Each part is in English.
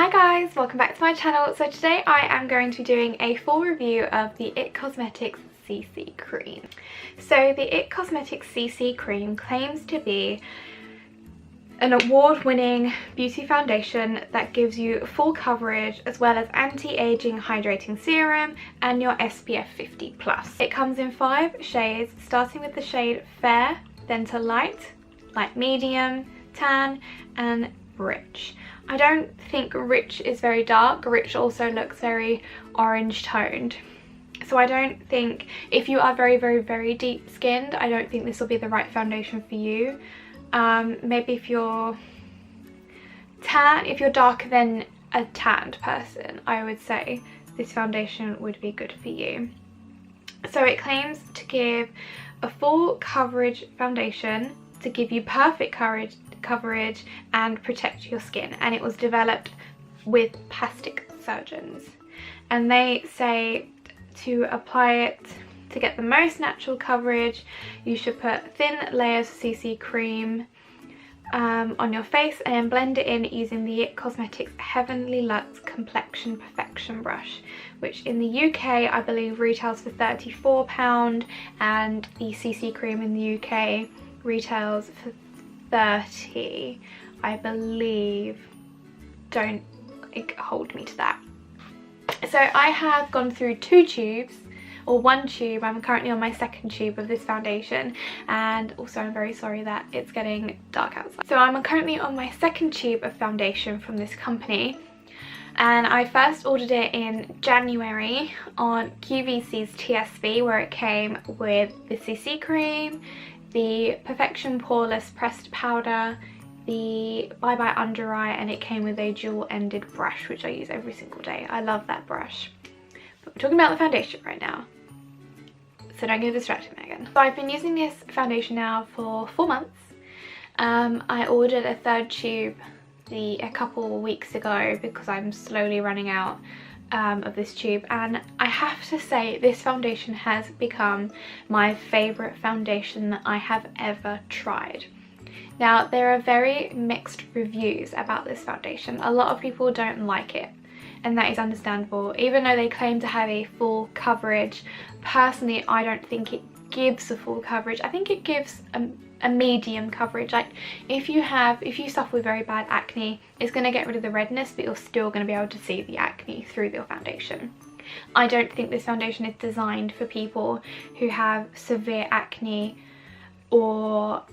Hi guys, welcome back to my channel. So today I am going to be doing a full review of the IT Cosmetics CC Cream. So the IT Cosmetics CC Cream claims to be an award-winning beauty foundation that gives you full coverage as well as anti-aging hydrating serum and your SPF 50+. It comes in 5 shades, starting with the shade Fair, then to Light, Light Medium, Tan and Rich. I don't think Rich is very dark. Rich also looks very orange toned. So I don't think, if you are very deep skinned, I don't think this will be the right foundation for you. Maybe if you're tan, if you're darker than a tanned person, I would say this foundation would be good for you. So it claims to give a full coverage foundation to give you perfect coverage and protect your skin, and it was developed with plastic surgeons, and they say to apply it to get the most natural coverage you should put thin layers of CC cream on your face and then blend it in using the IT Cosmetics Heavenly Luxe Complexion Perfection Brush, which in the UK I believe retails for £34 and the CC cream in the UK retails for 30, I believe. Don't hold me to that. So I have gone through 2 tubes, or 1 tube. I'm currently on my 2nd tube of this foundation, and also I'm very sorry that it's getting dark outside. So I'm currently on my 2nd tube of foundation from this company, and I first ordered it in January on QVC's TSB, where it came with the CC cream, the Perfection Poreless Pressed Powder, the Bye Bye Under Eye, and it came with a dual-ended brush, which I use every single day. I love that brush. But we're talking about the foundation right now, so don't get distracted, Megan. So I've been using this foundation now for 4 months. I ordered a 3rd tube a couple weeks ago because I'm slowly running out of this tube, and I have to say this foundation has become my favourite foundation that I have ever tried. Now, there are very mixed reviews about this foundation. A lot of people don't like it, and that is understandable. Even though they claim to have a full coverage, personally I don't think it gives a full coverage. I think it gives a medium coverage. Like if you suffer with very bad acne, it's going to get rid of the redness, but you're still going to be able to see the acne through your foundation. I don't think this foundation is designed for people who have severe acne or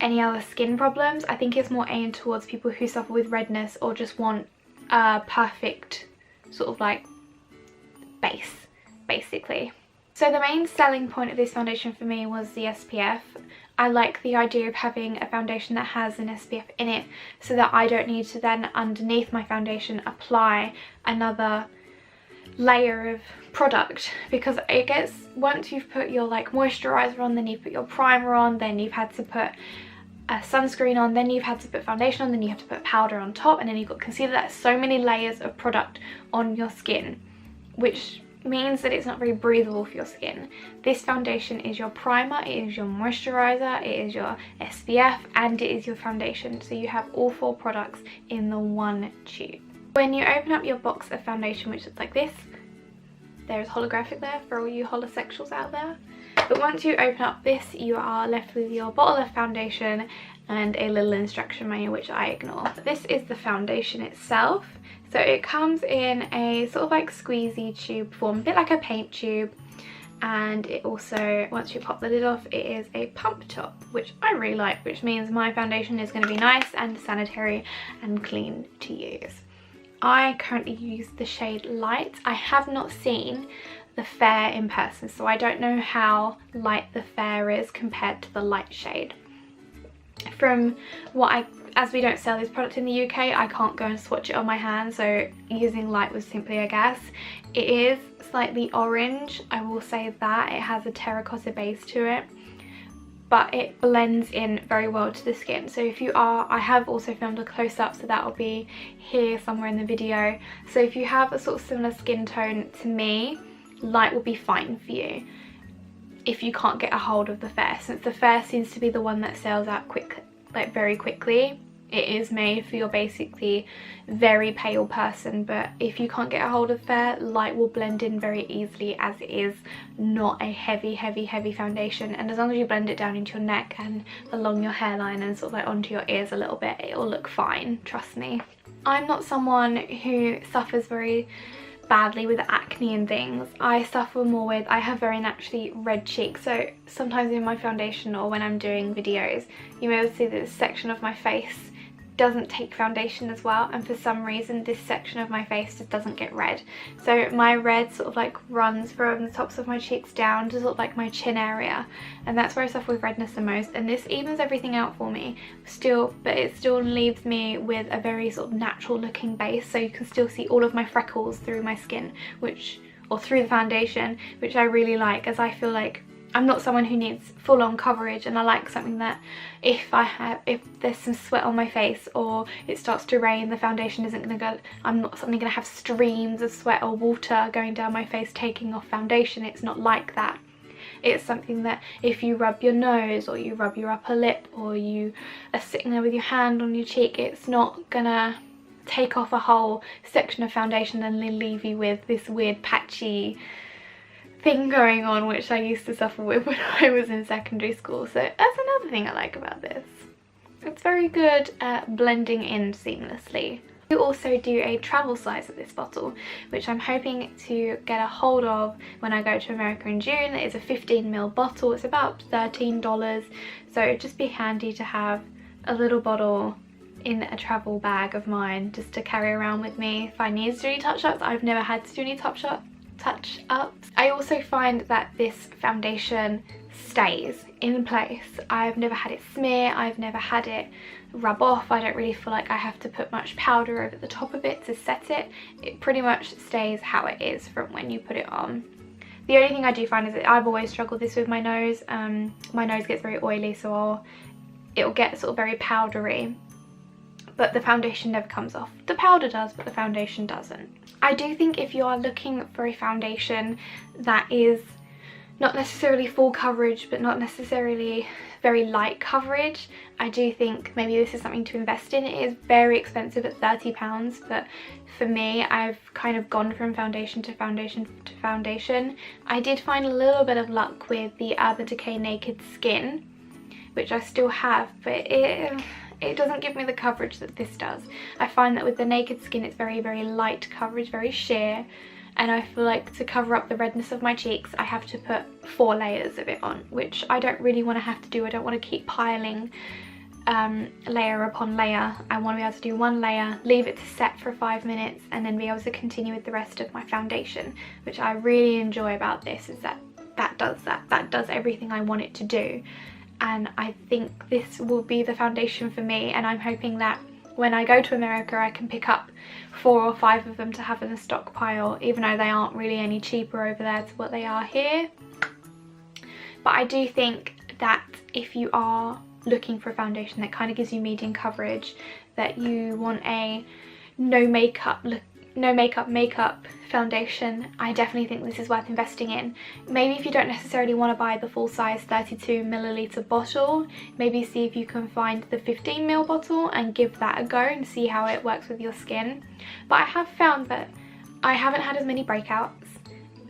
any other skin problems. I think it's more aimed towards people who suffer with redness or just want a perfect sort of like base, basically. So the main selling point of this foundation for me was the SPF. I like the idea of having a foundation that has an SPF in it, so that I don't need to then underneath my foundation apply another layer of product, because it gets, once you've put your like moisturizer on, then you've put your primer on, then you've had to put a sunscreen on, then you've had to put foundation on, then you have to put powder on top, and then you've got concealer. That's so many layers of product on your skin, which means that it's not very breathable for your skin. This foundation is your primer, it is your moisturizer, it is your SPF, and it is your foundation. So you have all 4 products in the 1 tube. When you open up your box of foundation, which looks like this, there's holographic there for all you holosexuals out there. But once you open up this, you are left with your bottle of foundation and a little instruction manual, which I ignore. This is the foundation itself. So it comes in a sort of like squeezy tube form, a bit like a paint tube, and it also, once you pop the lid off, it is a pump top, which I really like, which means my foundation is going to be nice and sanitary and clean to use. I currently use the shade Light. I have not seen the Fair in person, so I don't know how light the Fair is compared to the Light shade. From what as we don't sell this product in the UK, I can't go and swatch it on my hand, so using Light was simply a guess. It is slightly orange, I will say that. It has a terracotta base to it, but it blends in very well to the skin. So if you are, I have also filmed a close-up, so that will be here somewhere in the video. So if you have a sort of similar skin tone to me, Light will be fine for you if you can't get a hold of the Fair, since the Fair seems to be the one that sells out quick, like very quickly. it is made for your basically very pale person, but if you can't get a hold of fair, light will blend in very easily, as it is not a heavy foundation, and as long as you blend it down into your neck and along your hairline and sort of like onto your ears a little bit, it will look fine, trust me. I'm not someone who suffers very badly with acne and things. I suffer more with, I have very naturally red cheeks, so sometimes in my foundation or when I'm doing videos, you may see that this section of my face doesn't take foundation as well, and for some reason this section of my face just doesn't get red. So my red sort of like runs from the tops of my cheeks down to sort of like my chin area, and that's where I suffer with redness the most, and this evens everything out for me still, but it still leaves me with a very sort of natural looking base, so you can still see all of my freckles through my skin, or through the foundation, which I really like, as I feel like I'm not someone who needs full-on coverage, and I like something that if there's some sweat on my face or it starts to rain, the foundation isn't going to go, I'm not suddenly going to have streams of sweat or water going down my face taking off foundation. It's not like that. It's something that if you rub your nose or you rub your upper lip or you are sitting there with your hand on your cheek, it's not gonna take off a whole section of foundation and then leave you with this weird patchy thing going on, which I used to suffer with when I was in secondary school. So that's another thing I like about this. It's very good at blending in seamlessly. We also do a travel size of this bottle, which I'm hoping to get a hold of when I go to America in June. It is a 15ml bottle. It's about $13, so it'd just be handy to have a little bottle in a travel bag of mine just to carry around with me if I need to do any touch-ups. I've never had to do any touch-ups. I also find that this foundation stays in place. I've never had it smear, I've never had it rub off. I don't really feel like I have to put much powder over the top of it to set it. It pretty much stays how it is from when you put it on. The only thing I do find is that I've always struggled this with my nose. My nose gets very oily, so it'll get sort of very powdery, but the foundation never comes off. The powder does, but the foundation doesn't. I do think if you are looking for a foundation that is not necessarily full coverage but not necessarily very light coverage, I do think maybe this is something to invest in. It is very expensive at £30, but for me, I've kind of gone from foundation to foundation to foundation. I did find a little bit of luck with the Urban Decay Naked Skin, which I still have, but it doesn't give me the coverage that this does. I find that with the Naked Skin it's very light coverage, very sheer, and I feel like to cover up the redness of my cheeks I have to put 4 layers of it on, which I don't really want to have to do. I don't want to keep piling layer upon layer. I want to be able to do 1 layer, leave it to set for 5 minutes, and then be able to continue with the rest of my foundation, which I really enjoy about this, is that does everything I want it to do. And I think this will be the foundation for me, and I'm hoping that when I go to America I can pick up 4 or 5 of them to have in a stockpile, even though they aren't really any cheaper over there to what they are here. But I do think that if you are looking for a foundation that kind of gives you medium coverage, that you want a no makeup foundation, I definitely think this is worth investing in. Maybe if you don't necessarily want to buy the full size 32ml bottle, maybe see if you can find the 15ml bottle and give that a go and see how it works with your skin. But I have found that I haven't had as many breakouts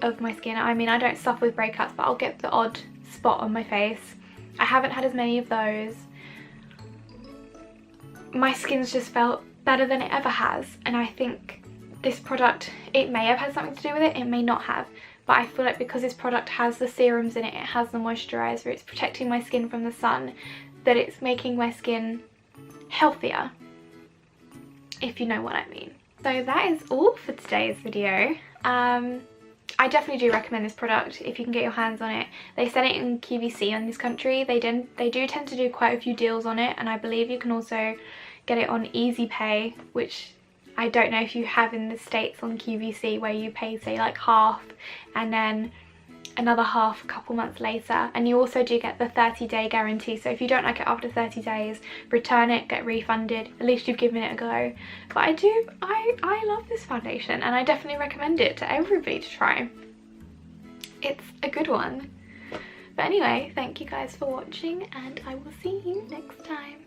of my skin. I mean, I don't suffer with breakouts, but I'll get the odd spot on my face. I haven't had as many of those. My skin's just felt better than it ever has, and I think this product, it may have had something to do with it, it may not have, but I feel like because this product has the serums in it, it has the moisturiser, it's protecting my skin from the sun, that it's making my skin healthier, if you know what I mean. So that is all for today's video. I definitely do recommend this product if you can get your hands on it. They sell it in QVC in this country. They do tend to do quite a few deals on it, and I believe you can also get it on Easy Pay, which I don't know if you have in the States on QVC, where you pay say like half and then another half a couple months later, and you also do get the 30-day guarantee, so if you don't like it after 30 days, return it, get refunded. At least you've given it a go. But I love this foundation, and I definitely recommend it to everybody to try. It's a good one. But anyway, thank you guys for watching, and I will see you next time.